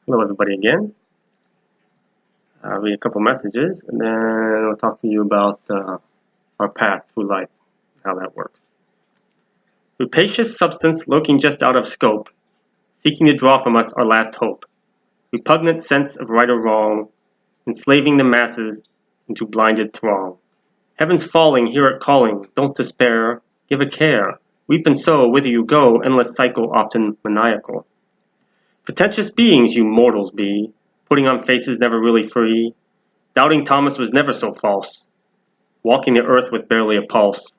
Hello everybody again. I'll read a couple messages and then I'll talk to you about our path through life, how that works. Rapacious substance lurking just out of scope, seeking to draw from us our last hope. Repugnant sense of right or wrong, enslaving the masses into blinded throng. Heaven's falling, hear it calling, don't despair, give a care. Reap and sow, whither you go, endless cycle often maniacal. Pretentious beings you mortals be, putting on faces never really free. Doubting Thomas was never so false, walking the earth with barely a pulse.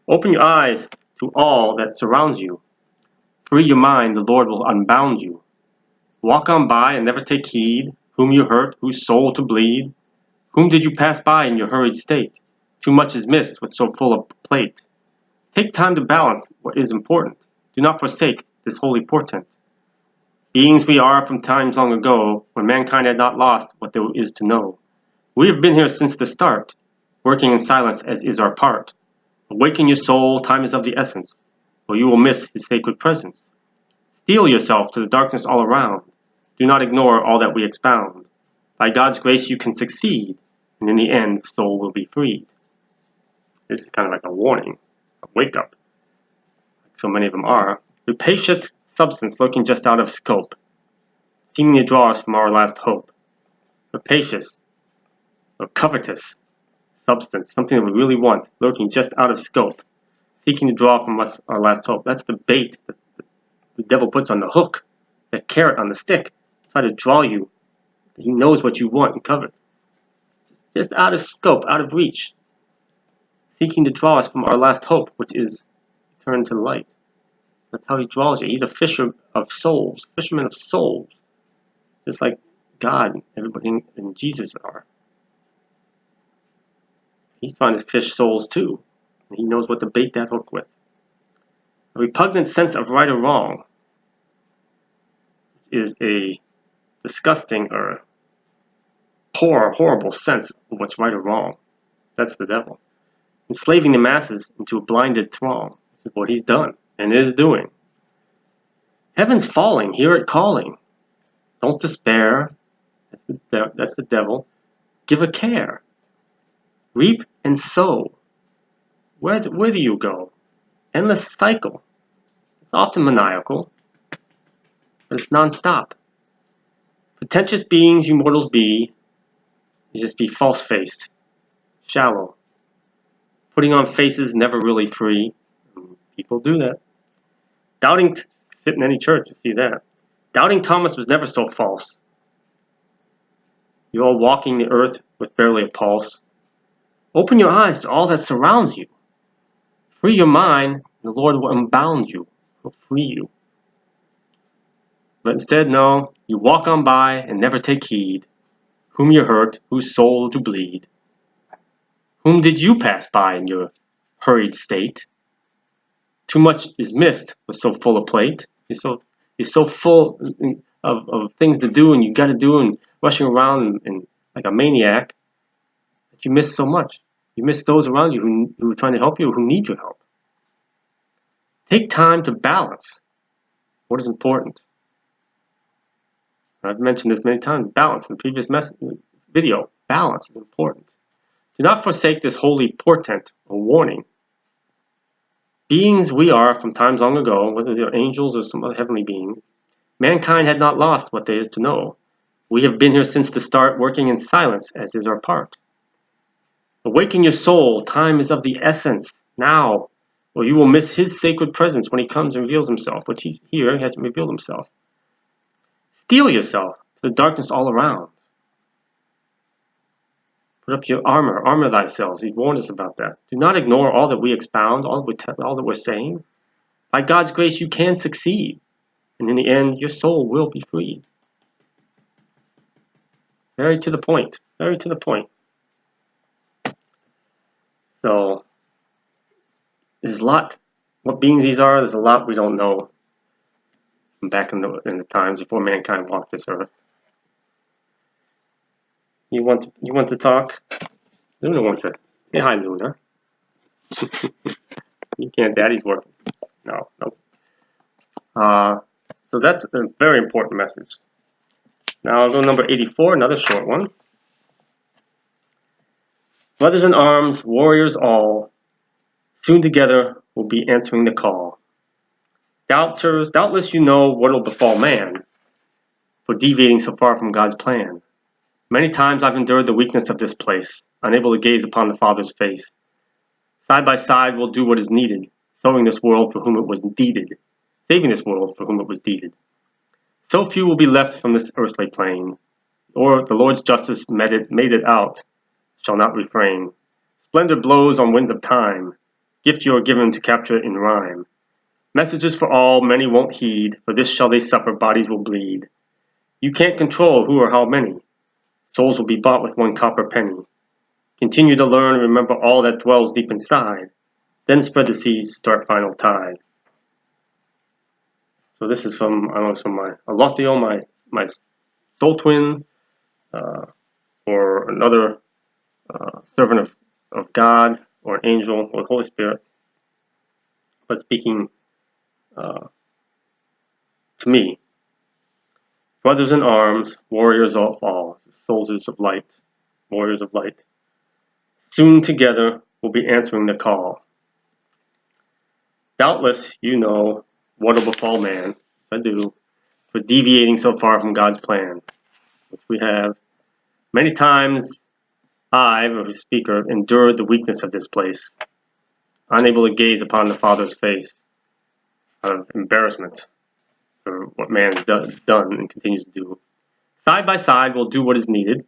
Open your eyes to all that surrounds you. Free your mind, the Lord will unbound you. Walk on by and never take heed, whom you hurt, whose soul to bleed. Whom did you pass by in your hurried state? Too much is missed with so full a plate. Take time to balance what is important. Do not forsake this holy portent. Beings we are from times long ago, when mankind had not lost what there is to know. We have been here since the start, working in silence as is our part. Awaken your soul, time is of the essence, or you will miss his sacred presence. Steel yourself to the darkness all around. Do not ignore all that we expound. By God's grace you can succeed, and in the end, soul will be freed. This is kind of like a warning, a wake-up, like so many of them are. Rapacious substance lurking just out of scope, seeming to draw us from our last hope. Rapacious, or covetous substance, something that we really want, lurking just out of scope, seeking to draw from us our last hope. That's the bait that the devil puts on the hook, that carrot on the stick, try to draw you. He knows what you want and covet. Just out of scope, out of reach, seeking to draw us from our last hope, which is turn to light. That's how he draws you. He's a fisher of souls, fisherman of souls, just like God, everybody, and Jesus are. He's trying to fish souls too. He knows what to bait that hook with. A repugnant sense of right or wrong is a disgusting or horrible sense of what's right or wrong. That's the devil. Enslaving the masses into a blinded throng, which is what he's done and is doing. Heaven's falling, hear it calling. Don't despair. That's the devil. Give a care. Reap and sow. Where do you go? Endless cycle. It's often maniacal, but it's non-stop. Pretentious beings you mortals be, you just be false-faced, shallow, putting on faces never really free. People do that. Doubting, sit in any church, you see that. Doubting Thomas was never so false. You're all walking the earth with barely a pulse. Open your eyes to all that surrounds you. Free your mind, the Lord will unbound you, will free you. But instead, no, you walk on by and never take heed. Whom you hurt, whose soul to bleed. Whom did you pass by in your hurried state? Too much is missed with so full a plate. You're so full of things to do and you got to do and rushing around and like a maniac that you miss so much. You miss those around you who are trying to help you, who need your help. Take time to balance what is important. I've mentioned this many times. Balance in the previous video. Balance is important. Do not forsake this holy portent or warning. Beings we are from times long ago, whether they're angels or some other heavenly beings, mankind had not lost what there is to know. We have been here since the start, working in silence as is our part. Awaken your soul, time is of the essence, now, or you will miss his sacred presence when he comes and reveals himself, which he's here, he hasn't revealed himself. Steel yourself to the darkness all around. Put up your armor thyself. He warned us about that. Do not ignore all that we expound, all that we're saying. By God's grace, you can succeed, and in the end, your soul will be freed. Very to the point. Very to the point. So, there's a lot. What beings these are, there's a lot we don't know. From back in the times before mankind walked this earth. You want to talk? Luna wants to say hi, Luna. You can't. Daddy's working. No. So that's a very important message. Now I'll go number 84, another short one. Brothers in arms, warriors all, soon together will be answering the call. Doubtless you know what will befall man for deviating so far from God's plan. Many times I've endured the weakness of this place, unable to gaze upon the Father's face. Side by side we'll do what is needed, saving this world for whom it was deeded. So few will be left from this earthly plane, or the Lord's justice made it out, shall not refrain. Splendor blows on winds of time, gift you are given to capture it in rhyme. Messages for all, many won't heed, for this shall they suffer, bodies will bleed. You can't control who or how many, souls will be bought with one copper penny. Continue to learn and remember all that dwells deep inside, then spread the seeds, start final tide. So this is from my Alothio, my soul twin, or another servant of God, or an angel, or the Holy Spirit, but speaking to me. Brothers in arms, warriors of all, soldiers of light, warriors of light. Soon together we'll be answering the call. Doubtless you know what will befall man, I do, for deviating so far from God's plan, which we have. Many times I, or speaker, endured the weakness of this place, unable to gaze upon the Father's face out of embarrassment for what man has done and continues to do. Side by side we'll do what is needed,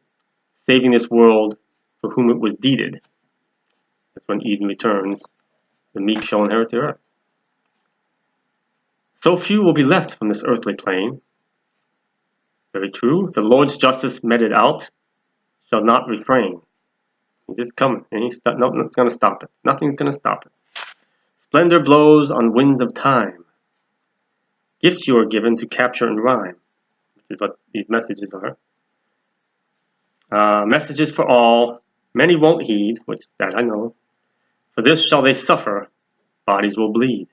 saving this world for whom it was deeded. That's when Eden returns. The meek shall inherit the earth. So few will be left from this earthly plane. Very true. The Lord's justice meted out shall not refrain. He's just coming, and he's nothing's going to stop it. Nothing's going to stop it. Splendor blows on winds of time. Gifts you are given to capture and rhyme, which is what these messages are. Messages for all. Many won't heed, which that I know. For this shall they suffer, bodies will bleed.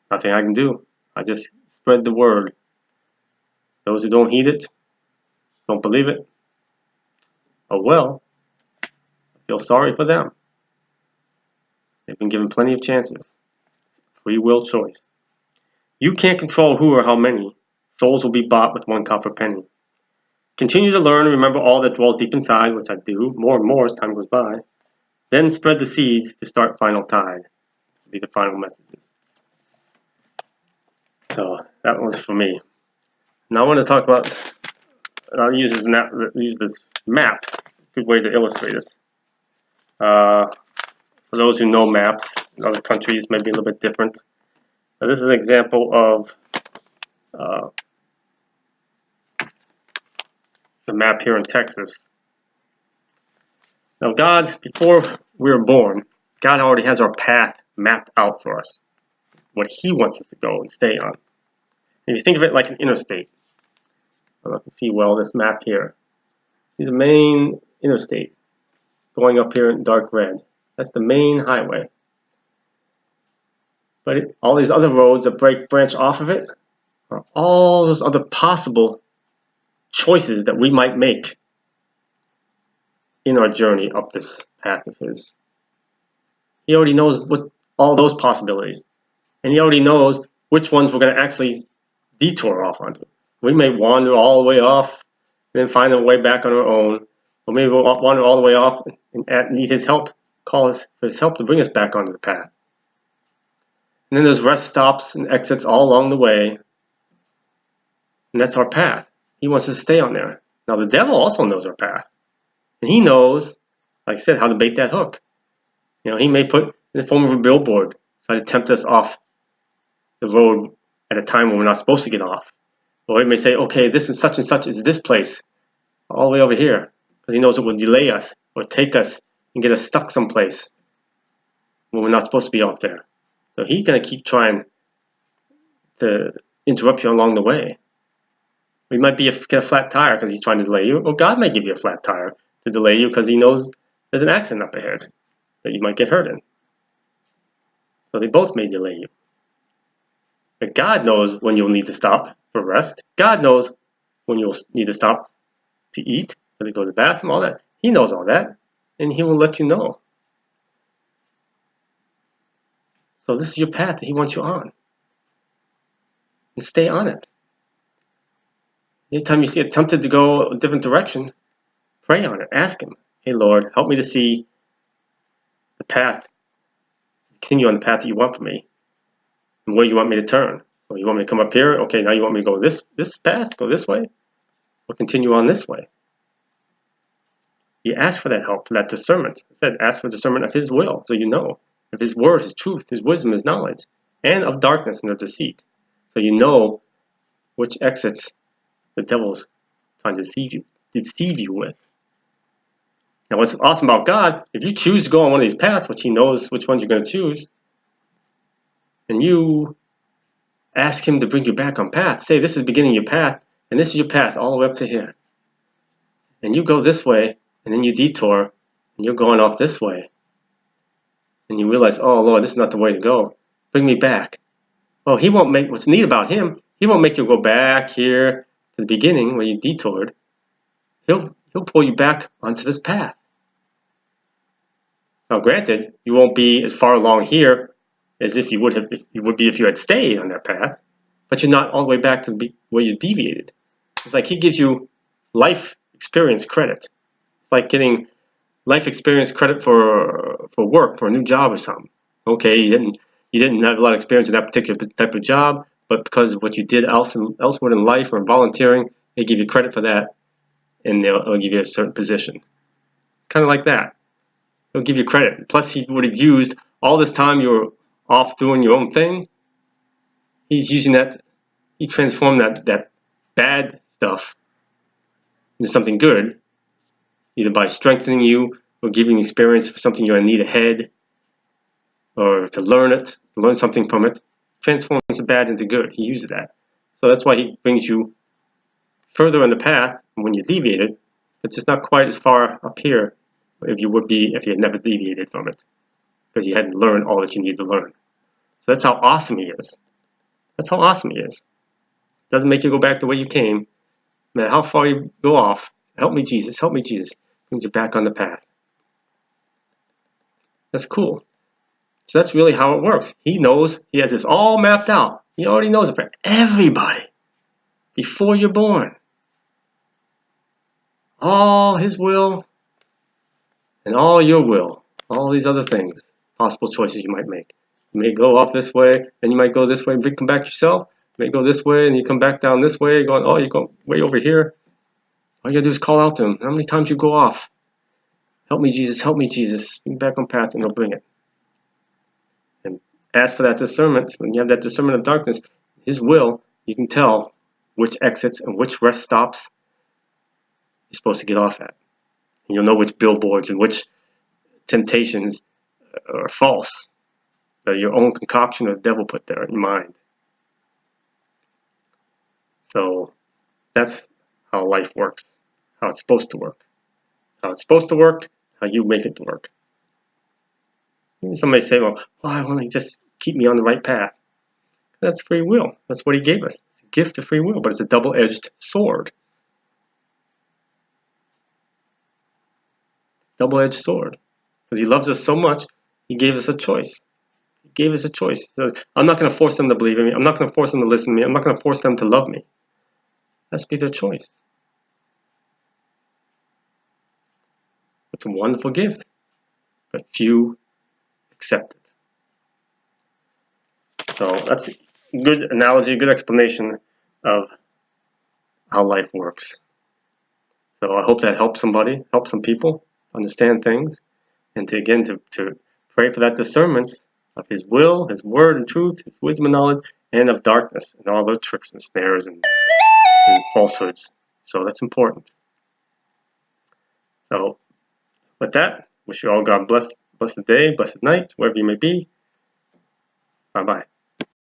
Nothing I can do. I just spread the word. Those who don't heed it, don't believe it, oh well, I feel sorry for them. They've been given plenty of chances. Free will choice. You can't control who or how many. Souls will be bought with one copper penny. Continue to learn and remember all that dwells deep inside, which I do, more and more as time goes by. Then spread the seeds to start final tide. Be the final messages. So that was for me. Now I want to talk about, I'll use this map, good way to illustrate it. For those who know maps in other countries, may be a little bit different. Now, this is an example of the map here in Texas. Now God, before we were born, God already has our path mapped out for us, what He wants us to go and stay on. And if you think of it like an interstate, I don't know if you see well this map here. See the main interstate going up here in dark red. That's the main highway. But all these other roads that branch off of it are all those other possible choices that we might make in our journey up this path of His. He already knows what all those possibilities. And He already knows which ones we're going to actually detour off onto. We may wander all the way off and then find our way back on our own. Or maybe we'll wander all the way off and need His help, call us for His help to bring us back onto the path. And then there's rest stops and exits all along the way. And that's our path. He wants us to stay on there. Now the devil also knows our path. And he knows, like I said, how to bait that hook. You know, he may put in the form of a billboard, try to tempt us off the road at a time when we're not supposed to get off. Or he may say, okay, this and such is this place, all the way over here. Because he knows it will delay us or take us and get us stuck someplace when we're not supposed to be off there. So he's going to keep trying to interrupt you along the way. We might get a flat tire because he's trying to delay you, or God may give you a flat tire to delay you because He knows there's an accident up ahead that you might get hurt in. So they both may delay you. But God knows when you'll need to stop for rest. God knows when you'll need to stop to eat, or to go to the bathroom, all that. He knows all that, and he will let you know. So this is your path that he wants you on. And stay on it. Anytime you see it tempted to go a different direction, pray on it. Ask him, hey Lord, help me to see the path, continue on the path that you want for me, and where you want me to turn. Or you want me to come up here? Okay, now you want me to go this path, go this way, or continue on this way. You ask for that help, for that discernment. I said, ask for discernment of his will, so you know, of his word, his truth, his wisdom, his knowledge, and of darkness and of deceit. So you know which exits the devil's trying to deceive you with. Now what's awesome about God, if you choose to go on one of these paths, which he knows which ones you're going to choose, and you ask him to bring you back on path, say this is the beginning of your path, and this is your path all the way up to here. And you go this way, and then you detour, and you're going off this way. And you realize, oh Lord, this is not the way to go. Bring me back. Well, he won't make, what's neat about him, he won't make you go back here to the beginning where you detoured. He'll pull you back onto this path. Now granted, you won't be as far along here as if you would have, if you had stayed on that path, but you're not all the way back to where you deviated. It's like he gives you life experience credit. It's like getting life experience credit for work, for a new job or something. Okay, you didn't have a lot of experience in that particular type of job, but because of what you did elsewhere in life or volunteering, they give you credit for that, and they'll give you a certain position. Kind of like that. They'll give you credit. Plus, he would have used all this time you were off doing your own thing. He's using that. He transformed that bad stuff into something good, either by strengthening you or giving you experience for something you're going to need ahead, or to learn something from it. Transforms the bad into good. He uses that. So that's why he brings you further on the path when you deviated. It's just not quite as far up here if you had never deviated from it, because you hadn't learned all that you need to learn. So that's how awesome he is. That's how awesome he is. Doesn't make you go back the way you came. No matter how far you go off, help me Jesus, help me Jesus. Brings you back on the path. That's cool. So that's really how it works. He knows, he has this all mapped out. He already knows it for everybody before you're born. All his will and all your will, all these other things, possible choices you might make. You may go off this way, and you might go this way and come back yourself. You may go this way, and you come back down this way, going, oh, you go way over here. All you gotta do is call out to him. How many times you go off? Help me, Jesus, help me, Jesus. Bring back on path, and he'll bring it. And ask for that discernment. When you have that discernment of darkness, his will, you can tell which exits and which rest stops you're supposed to get off at. And you'll know which billboards and which temptations are false, that are your own concoction or the devil put there in your mind. So that's how life works, how it's supposed to work. How it's supposed to work, how you make it to work. Somebody say, well, why won't he just keep me on the right path? That's free will. That's what he gave us. It's a gift of free will, but it's a double-edged sword. Double-edged sword. Because he loves us so much, he gave us a choice. He gave us a choice. So I'm not going to force them to believe in me. I'm not going to force them to listen to me. I'm not going to force them to love me. That's be their choice. It's a wonderful gift, but few accept it. So that's a good analogy, good explanation of how life works. So I hope that helps somebody, helps some people understand things, and to pray for that discernment of his will, his word and truth, his wisdom and knowledge, and of darkness and all the tricks and snares and falsehoods. So that's important. So with that, wish you all God bless, blessed day, blessed night, wherever you may be. Bye-bye.